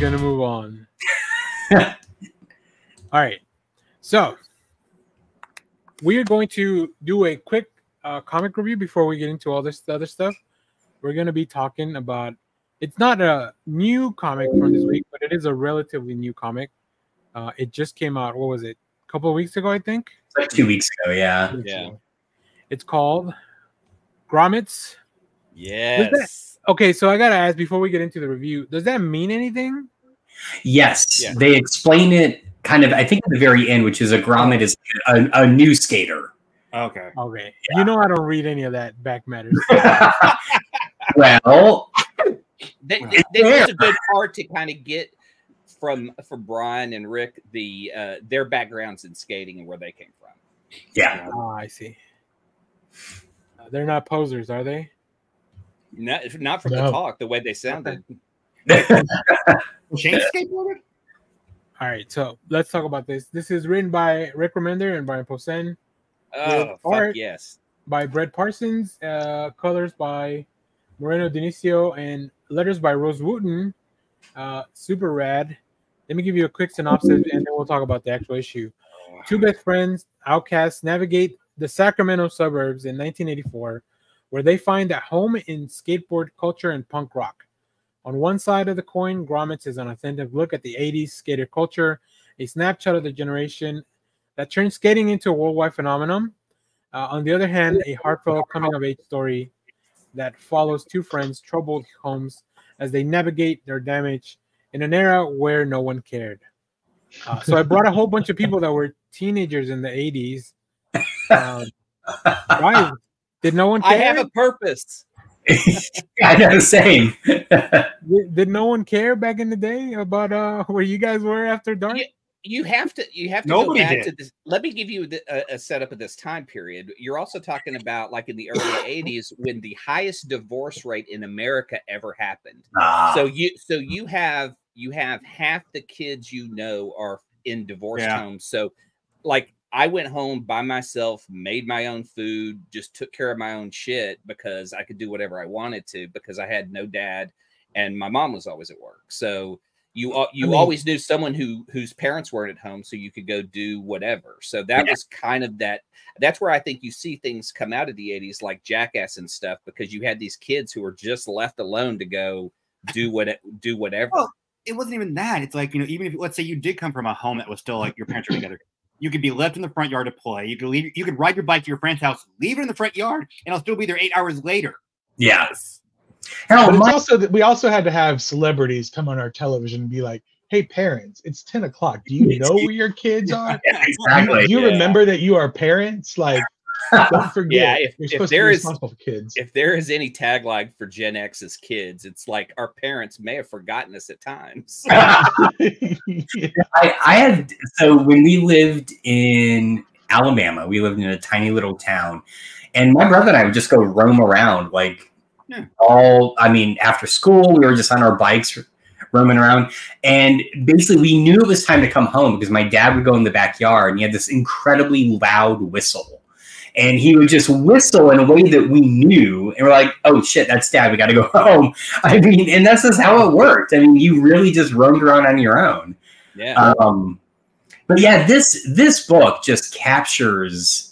gonna move on. All right. So we are going to do a quick comic review before we get into all this other stuff. We're going to be talking about, it's not a new comic from this week, but it is a relatively new comic. It just came out, what was it? A couple of weeks ago, I think? Like 2 weeks ago, yeah. It's called GROMMETS. Yes. Okay, so I got to ask before we get into the review, does that mean anything? Yes. Yeah. They explain it kind of, I think, at the very end, which is a grommet is a new skater. Okay. Okay. Yeah. You know I don't read any of that back matters. Well, there's a good part to kind of get from Brian and Rick their backgrounds in skating and where they came from. Yeah. Oh, I see. They're not posers, are they? Not from the talk, the way they sounded. Shane skateboarded? All right, so let's talk about this. This is written by Rick Remender and Brian Posehn. Oh, fuck yes. By Brett Parsons. Colors by Moreno, Dinisio, and letters by Rose Wooten. Super rad. Let me give you a quick synopsis, and then we'll talk about the actual issue. Two best friends, outcasts, navigate the Sacramento suburbs in 1984, where they find a home in skateboard culture and punk rock. On one side of the coin, GROMMETS is an authentic look at the 80s skater culture, a snapshot of the generation that turned skating into a worldwide phenomenon. On the other hand, a heartfelt coming-of-age story that follows two friends' troubled homes as they navigate their damage in an era where no one cared. So I brought a whole bunch of people that were teenagers in the 80s. Why? Did no one care? I have a purpose. I know, same. Did no one care back in the day about where you guys were after dark? You have to Nobody go back did. to this. Let me give you a setup of this time period. You're also talking about like in the early 80s when the highest divorce rate in America ever happened. So you have half the kids you know are in divorced homes. So like I went home by myself, made my own food, just took care of my own shit because I could do whatever I wanted to because I had no dad and my mom was always at work. So you always knew someone whose parents weren't at home, so you could go do whatever. So that was kind of that's where I think you see things come out of the 80s like Jackass and stuff because you had these kids who were just left alone to go do whatever. Well, it wasn't even that. It's like, even if let's say you did come from a home that was still like your parents were together. You could be left in the front yard to play. You could leave. You could ride your bike to your friend's house, leave it in the front yard, and I'll still be there 8 hours later. Yes. But it's also that we also had to have celebrities come on our television and be like, "Hey, parents, it's 10 o'clock. Do you know where your kids are? Yeah, exactly. Do you remember that you are parents? Like, don't forget. You're supposed to be responsible for kids." If there is any tagline for Gen X's kids, it's like our parents may have forgotten us at times. I had so when we lived in Alabama, we lived in a tiny little town, and my brother and I would just go roam around like after school, we were just on our bikes roaming around. And basically we knew it was time to come home because my dad would go in the backyard and he had this incredibly loud whistle. And he would just whistle in a way that we knew. And we're like, oh shit, that's Dad. We got to go home. I mean, and that's just how it worked. I mean, you really just roamed around on your own. Yeah. But yeah, this book just captures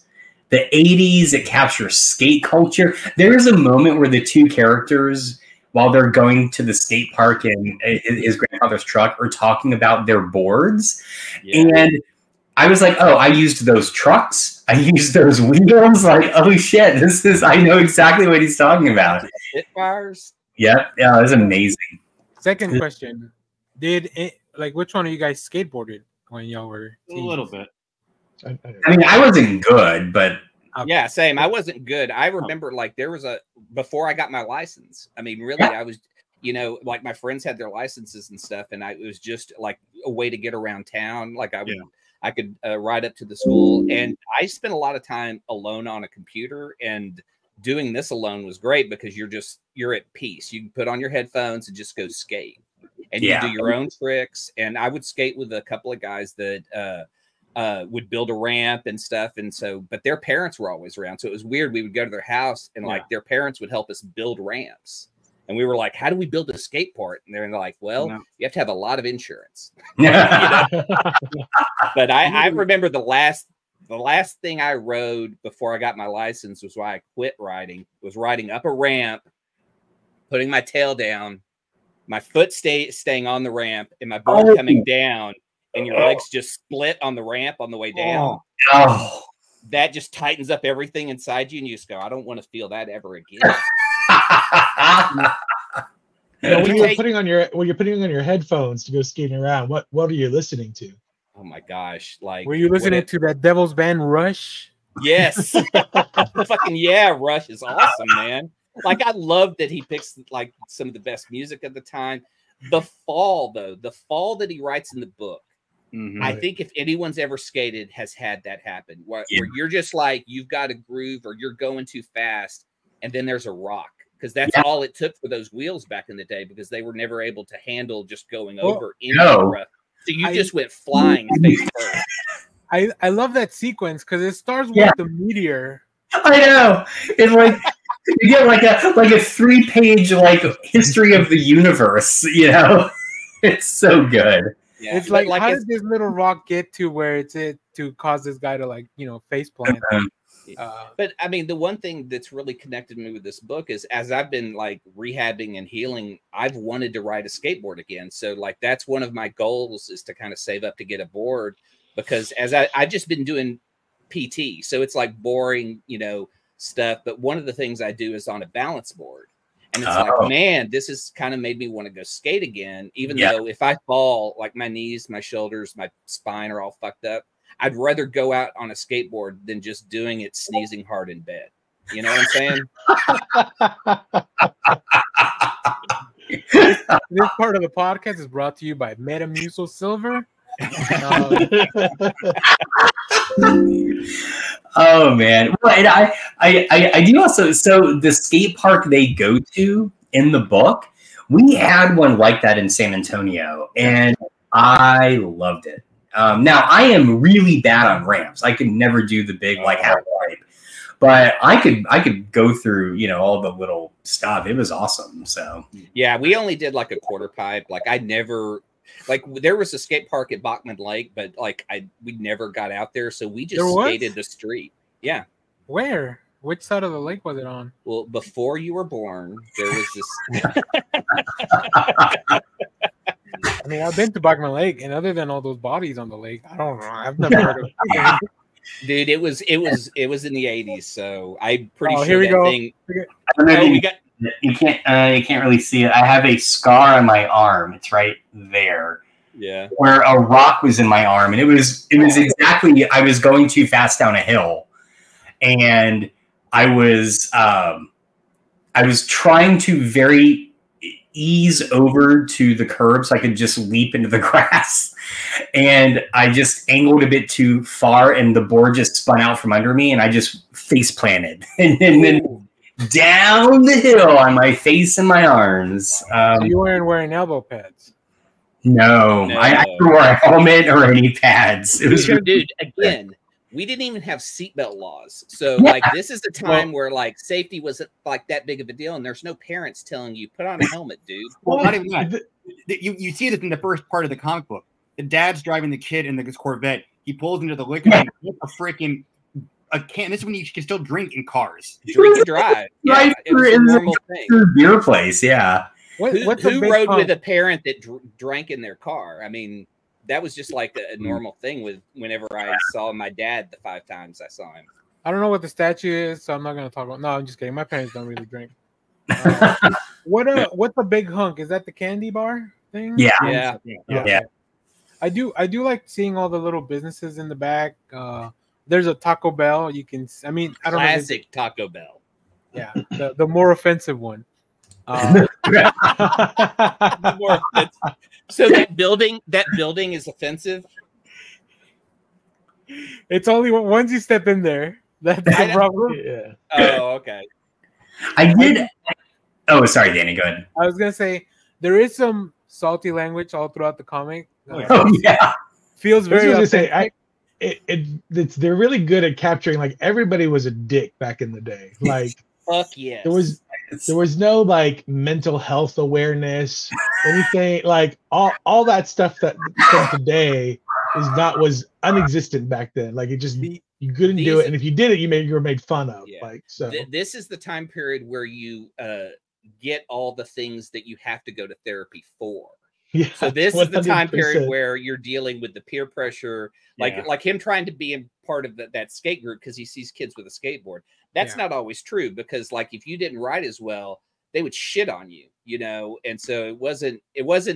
the 80s. It captures skate culture. There is a moment where the two characters, while they're going to the skate park in his grandfather's truck, are talking about their boards. Yeah. And I was like, oh, I used those trucks. I used those wheels. Like, oh shit, I know exactly what he's talking about. Spitfires. Yeah, it was amazing. Second question. Which one of you guys skateboarded when y'all were teens? A little bit. I mean, I wasn't good, but yeah, same. I wasn't good. I remember there was before I got my license. I mean, really, I was, like my friends had their licenses and stuff, and it was just like a way to get around town. Like I could ride up to the school, and I spent a lot of time alone on a computer, and doing this alone was great because you're at peace. You can put on your headphones and just go skate, and you do your own tricks. And I would skate with a couple of guys that would build a ramp and stuff. And so, but their parents were always around. So it was weird. We would go to their house and like their parents would help us build ramps. And we were like, how do we build a skate park? And they're like, well, you have to have a lot of insurance. Yeah. But I remember the last thing I rode before I got my license was why I quit riding, was riding up a ramp, putting my tail down, my foot staying on the ramp, and my board coming down, and your legs just split on the ramp on the way down. Oh. That just tightens up everything inside you, and you just go, I don't want to feel that ever again. When you're putting on your headphones to go skating around, what are you listening to? Oh my gosh! Like, were you listening to that Devil's Band Rush? Yes. Fucking yeah, Rush is awesome, man. Like, I love that he picks like some of the best music at the time. The fall, though, the fall that he writes in the book, I think if anyone's ever skated has had that happen, where you're just like, you've got a groove or you're going too fast, and then there's a rock. Because that's all it took for those wheels back in the day, because they were never able to handle just going over in the rough. So you just went flying face first. I love that sequence because it starts with the meteor. I know. It's like you get like a 3-page like history of the universe, you know? It's so good. Yeah. It's like how did this little rock get to where it's to cause this guy to like, you know, face plant? But I mean, the one thing that's really connected me with this book is, as I've been like rehabbing and healing, I've wanted to ride a skateboard again. So like, that's one of my goals, is to kind of save up to get a board, because as I've just been doing PT, so it's like boring, you know, stuff. But one of the things I do is on a balance board, and it's like, man, this has kind of made me want to go skate again. Even though if I fall, like my knees, my shoulders, my spine are all fucked up, I'd rather go out on a skateboard than just doing it sneezing hard in bed. You know what I'm saying? This part of the podcast is brought to you by Metamucil Silver. Oh man! Well, I do also. So the skate park they go to in the book, we had one like that in San Antonio, and I loved it. Now I am really bad on ramps. I could never do the big like half pipe, but I could go through, you know, all the little stuff. It was awesome. So yeah, we only did like a quarter pipe. Like I never, like there was a skate park at Bachman Lake, but like we never got out there, so we just skated the street. Yeah. Where? Which side of the lake was it on? Well, before you were born, there was this. I mean, I've been to Bachman Lake, and other than all those bodies on the lake, I don't know. I've never heard of it. Dude, it was in the 80s, so I'm pretty sure here we go. thing. I don't know, you can't really see it. I have a scar on my arm. It's right there. Yeah. Where a rock was in my arm, and it was exactly, I was going too fast down a hill, and I was trying to very ease over to the curb so I could just leap into the grass, and I just angled a bit too far, and the board just spun out from under me, and I just face planted and then down the hill on my face and my arms. So you weren't wearing elbow pads? No. I didn't wear a helmet or any pads. It was dude, again, we didn't even have seatbelt laws. So like this is the time where like safety wasn't like that big of a deal, and there's no parents telling you put on a helmet, dude. Well, not even that. You see this in the first part of the comic book. The dad's driving the kid in this Corvette. He pulls into the liquor and with a freaking can. This is when you can still drink in cars. Drink and drive. Yeah, it was a normal thing. Beer place, yeah. Who rode with a parent that drank in their car? I mean, that was just like a normal thing with whenever I saw my dad the 5 times I saw him. I don't know what the statue is, so I'm not going to talk about. No, I'm just kidding. My parents don't really drink. What's a big hunk? Is that the candy bar thing? Yeah. I do like seeing all the little businesses in the back. There's a Taco Bell. You can. I mean, I don't know. Classic Taco Bell. Yeah, the more offensive one. So that building is offensive. It's only once you step in there. That's the problem. Yeah. Oh, okay. I did. Oh, sorry, Danny. Go ahead. I was gonna say there is some salty language all throughout the comic. Feels very. They're really good at capturing. Like everybody was a dick back in the day. Like fuck yeah. There was no like mental health awareness, anything like all that stuff that from today was unexistent back then. Like it just you couldn't do it, and if you did it, you were made fun of. Yeah. Like so. This is the time period where you get all the things that you have to go to therapy for. Yeah, so this 100%. Is the time period where you're dealing with the peer pressure, like him trying to be in part of that skate group because he sees kids with a skateboard. That's not always true, because like if you didn't ride as well, they would shit on you, you know. And so it wasn't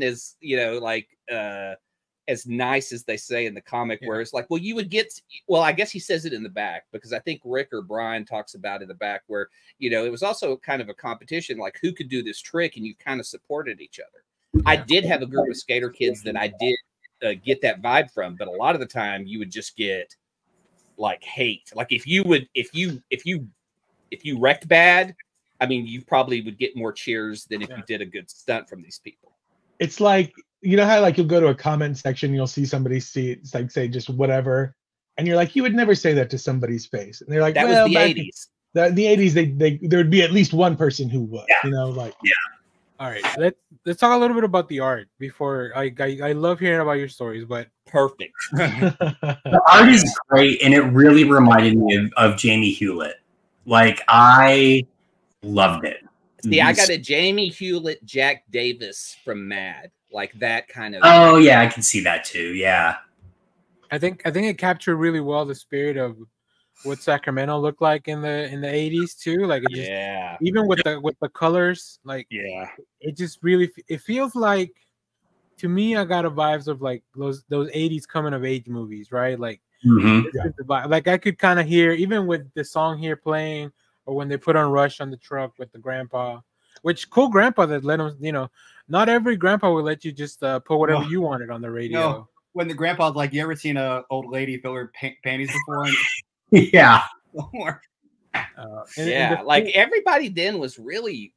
as, you know, like as nice as they say in the comic, where it's like, well, you would get, well, I guess he says it in the back, because I think Rick or Brian talks about it in the back, where, you know, it was also kind of a competition, like who could do this trick, and you kind of supported each other. I did have a group of skater kids that I did get that vibe from, but a lot of the time you would just get like hate. Like if you wrecked bad, I mean, you probably would get more cheers than if you did a good stunt from these people. It's like, you know how like you'll go to a comment section, you'll see somebody say just whatever, and you're like, you would never say that to somebody's face, and they're like, that well, was the 80s. The 80s, there would be at least one person who would, you know, like All right, let's talk a little bit about the art before I love hearing about your stories, but perfect. The art is great, and it really reminded me of Jamie Hewlett. Like I loved it. See, I got a Jamie Hewlett, Jack Davis from Mad, like that kind of. Oh yeah, I can see that too. Yeah, I think it captured really well the spirit of what Sacramento looked like in the 80s too. Like it just, even with the colors, like it just really, it feels like, to me, I got a vibes of like those 80s coming of age movies, right? Like like I could kind of hear, even with the song here playing, or when they put on Rush on the truck with the grandpa, which cool grandpa that let him, you know, not every grandpa will let you just put whatever you wanted on the radio. No. When the grandpa's like, you ever seen a old lady fill her panties before? Yeah. Like everybody then was really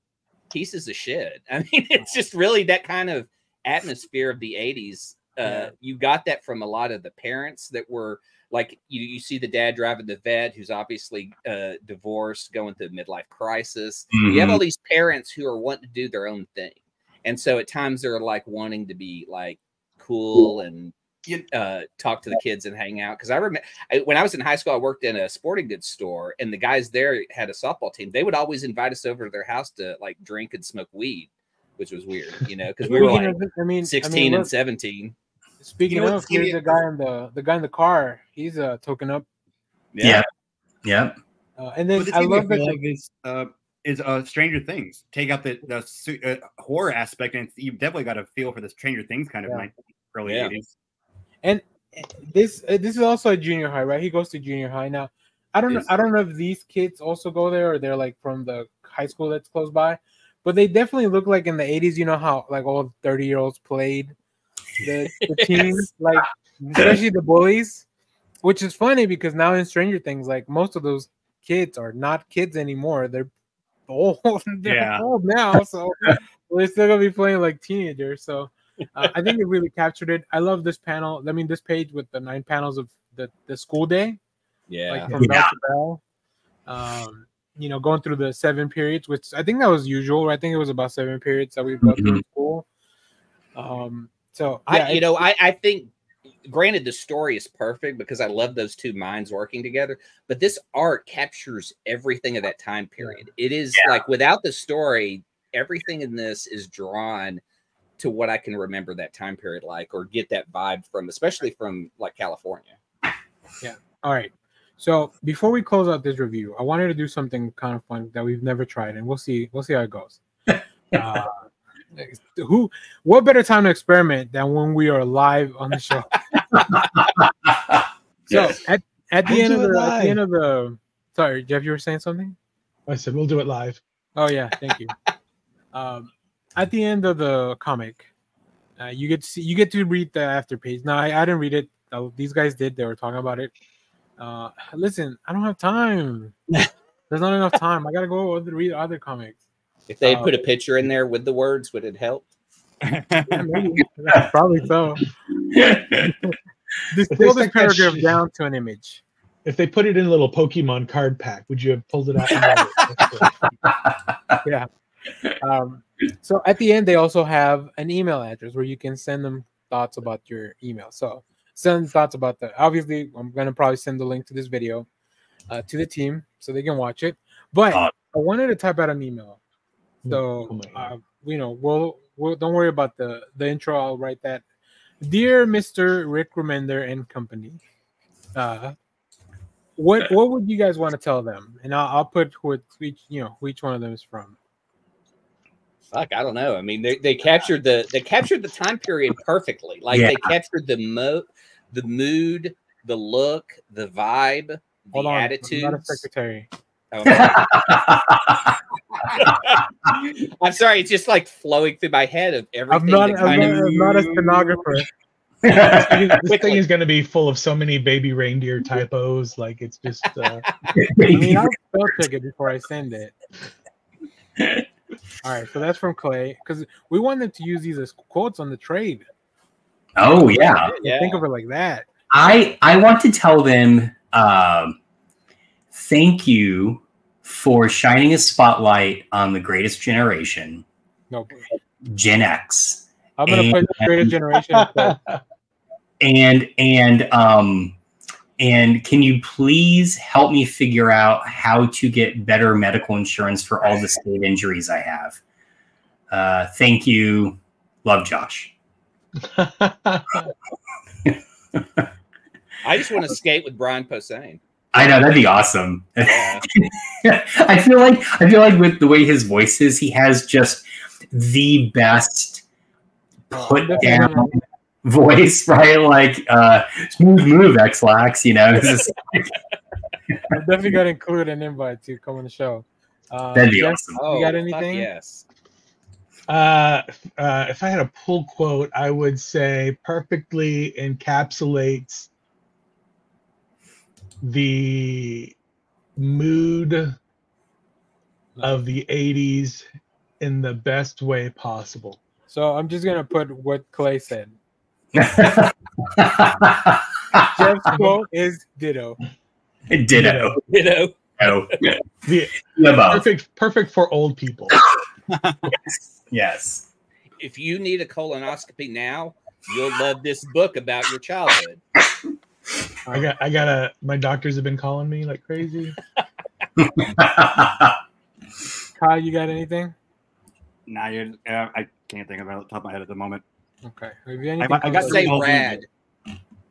pieces of shit. I mean, it's just really that kind of atmosphere of the 80s. You got that from a lot of the parents that were like, you see the dad driving the vet, who's obviously divorced, going through a midlife crisis. You have all these parents who are wanting to do their own thing. And so at times they're like wanting to be like cool and talk to the kids and hang out. Because I remember when I was in high school, I worked in a sporting goods store, and the guys there had a softball team. They would always invite us over to their house to like drink and smoke weed, which was weird, you know, because we were like 16 and 17. Speaking of, here's the guy in the car. He's token up. Yeah. And then I love that is Stranger Things. Take out the horror aspect, and you've definitely got a feel for the Stranger Things kind of early 80s. And this is also a junior high, right? He goes to junior high now. I don't know if these kids also go there, or they're like from the high school that's close by, but they definitely look like in the 80s. You know how like all 30-year-olds played the teams, like especially the bullies, which is funny because now in Stranger Things, like most of those kids are not kids anymore. They're old. They're old now, so they're still gonna be playing like teenagers. So I think it really captured it. I love this panel. I mean, this page with the 9 panels of the school day. Like from bell to bell. You know, going through the 7 periods, which I think that was usual. I think it was about 7 periods that we've gone through in school. So I think, granted, the story is perfect because I love those two minds working together, but this art captures everything of that time period. It is like, without the story, everything in this is drawn to what I can remember that time period like, or get that vibe from, especially from like California. Yeah. All right. So before we close out this review, I wanted to do something kind of fun that we've never tried, and we'll see how it goes. What better time to experiment than when we are live on the show? So at the end of the sorry, Jeff, you were saying something? I said we'll do it live. Oh yeah, thank you. At the end of the comic, you get to read the after page. Now I didn't read it. These guys did. They were talking about it. Listen, I don't have time. There's not enough time. I gotta go read other comics. If they put a picture in there with the words, would it help? Yeah, maybe. Probably so. Pull this paragraph down to an image. If they put it in a little Pokemon card pack, would you have pulled it out? Yeah. So at the end, they also have an email address where you can send them thoughts about your email. So send thoughts about that. Obviously, I'm gonna probably send the link to this video to the team so they can watch it. But I wanted to type out an email. So we'll don't worry about the intro. I'll write that. Dear Mr. Rick Remender and company, what would you guys want to tell them? And I'll put who each one of them is from. Fuck, I don't know. I mean, they captured the time period perfectly. Like they captured the mood, the look, the vibe, the attitude. I'm not a secretary. Oh, I'm sorry. It's just like flowing through my head of everything. I'm not a stenographer. This thing is going to be full of so many baby reindeer typos. Like it's just. I mean, I'll spell check it before I send it. All right, so that's from Clay because we want them to use these as quotes on the trade. Oh yeah. Think of it like that. I want to tell them thank you for shining a spotlight on the greatest generation, Gen X. I'm gonna put the greatest generation. And can you please help me figure out how to get better medical insurance for all the skate injuries I have? Thank you. Love, Josh. I just want to skate with Brian Posehn. I know, that'd be awesome. Yeah. I feel like with the way his voice is, he has just the best put down voice, right? Like smooth move, X-Lax, I'm definitely gonna include an invite to come on the show. That'd be awesome. You got anything? Yes. If I had a pull quote, I would say perfectly encapsulates the mood of the 80s in the best way possible. So I'm just gonna put what Clay said. Jeff's quote is ditto. Ditto. Oh. Perfect for old people. Yes. If you need a colonoscopy now, you'll love this book about your childhood. My doctors have been calling me like crazy. Kyle, you got anything? Nah, I can't think of it off the top of my head at the moment. Okay. I got to say rad.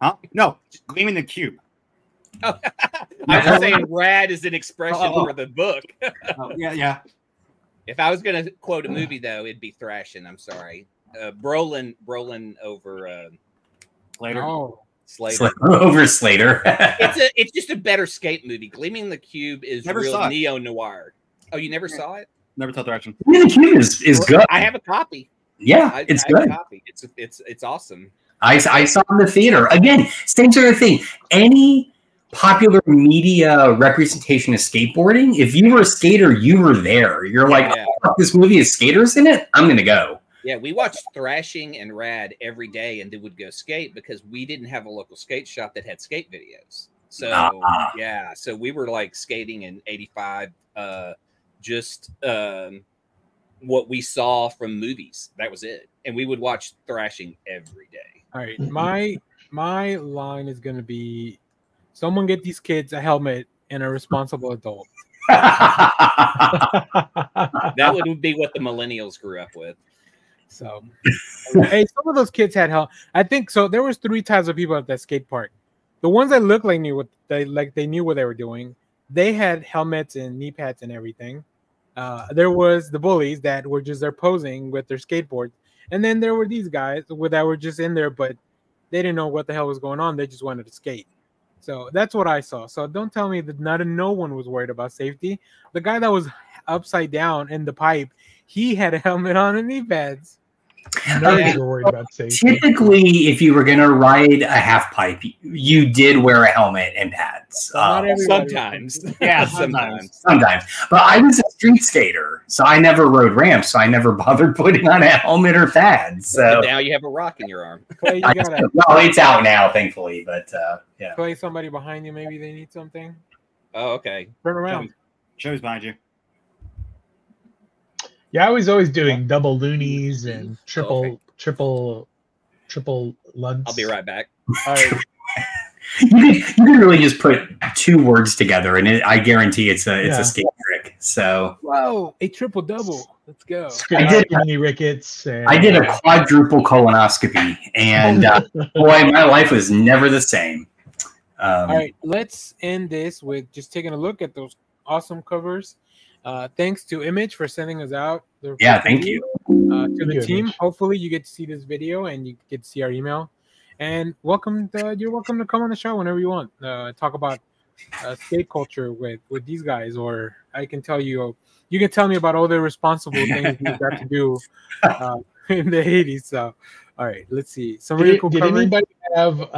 Huh? No, gleaming the cube. Oh, I was saying rad is an expression for the book. Yeah. If I was going to quote a movie, though, it'd be Thrashing. I'm sorry. Brolin over Slater. Oh. Slater. Over Slater. It's just a better skate movie. Gleaming the Cube is real neo-noir. Oh, you never saw it? Never saw Thrashing. Gleaming the Cube is good. I have a copy. Yeah, it's good. Have a copy. It's awesome. I saw it in the theater. Again, same sort of thing. Any popular media representation of skateboarding, if you were a skater, you were there. You're like, oh, this movie has skaters in it? I'm going to go. Yeah, we watched Thrashing and Rad every day and then would go skate because we didn't have a local skate shop that had skate videos. So, so we were like skating in 85, what we saw from movies. That was it. And we would watch Thrashing every day. All right. My line is going to be, someone get these kids a helmet and a responsible adult. That would be what the millennials grew up with. So, hey, some of those kids had help. I think so. There was 3 types of people at that skate park. The ones that looked like they knew what they were doing. They had helmets and knee pads and everything. There was the bullies that were just there posing with their skateboards, and then there were these guys that were just in there, but they didn't know what the hell was going on. They just wanted to skate. So that's what I saw. So don't tell me that no one was worried about safety. The guy that was upside down in the pipe, he had a helmet on and knee pads. Nobody were worried about safety. Typically, if you were going to ride a half pipe, you did wear a helmet and pads. Sometimes. Yeah, sometimes. But I was a street skater, so I never rode ramps, so I never bothered putting on a helmet or pads. So now you have a rock in your arm. Clay, it's out now, thankfully. But yeah. Clay, somebody behind you, maybe they need something. Oh, okay. Turn around. Show's behind you. Yeah, I was always doing double loonies and triple lunts. I'll be right back. All right. You can really just put 2 words together, and I guarantee it's a skate trick. So Whoa, a triple double. Let's go. Mini rickets. I did a quadruple colonoscopy, and boy, my life was never the same. All right, let's end this with just taking a look at those awesome covers. Thanks to Image for sending us out. Yeah, thank you. To the team. Hopefully, you get to see this video and you get to see our email. And you're welcome to come on the show whenever you want. Talk about skate culture with these guys, or I can tell you can tell me about all the irresponsible things you got to do in the 80s. So, all right, let's see. Some really cool. Did anybody have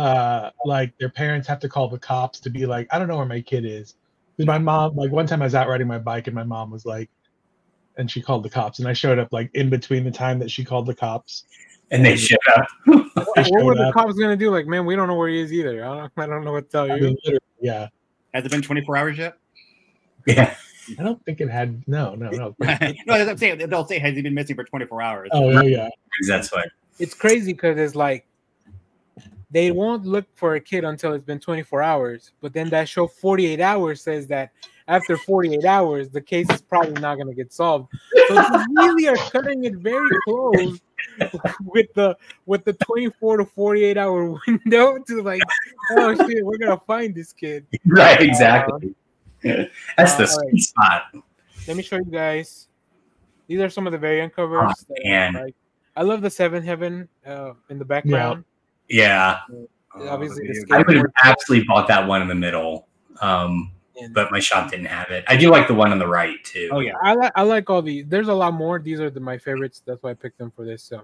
like their parents have to call the cops to be like, I don't know where my kid is? Because my mom, like one time I was out riding my bike and my mom was like, and she called the cops, and I showed up like in between the time that she called the cops. And they showed up. What were the cops going to do? Like, man, we don't know where he is either. I don't know what to tell you. I mean, yeah. Has it been 24 hours yet? Yeah. I don't think it had. No. No, I'm saying, they'll say, has he been missing for 24 hours? Oh, yeah. That's what. It's crazy because it's like they won't look for a kid until it's been 24 hours. But then that show 48 Hours says that after 48 hours, the case is probably not going to get solved. So they really are cutting it very close with the 24 to 48 hour window to like, oh shit, we're gonna find this kid. Right, exactly. That's the sweet spot. Let me show you guys. These are some of the variant covers. I love the 7 Heaven in the background. Yeah. Obviously, I would have absolutely bought that one in the middle. But my shop didn't have it. I do like the one on the right too. Oh yeah, I like all these. There's a lot more. These are my favorites. That's why I picked them for this. So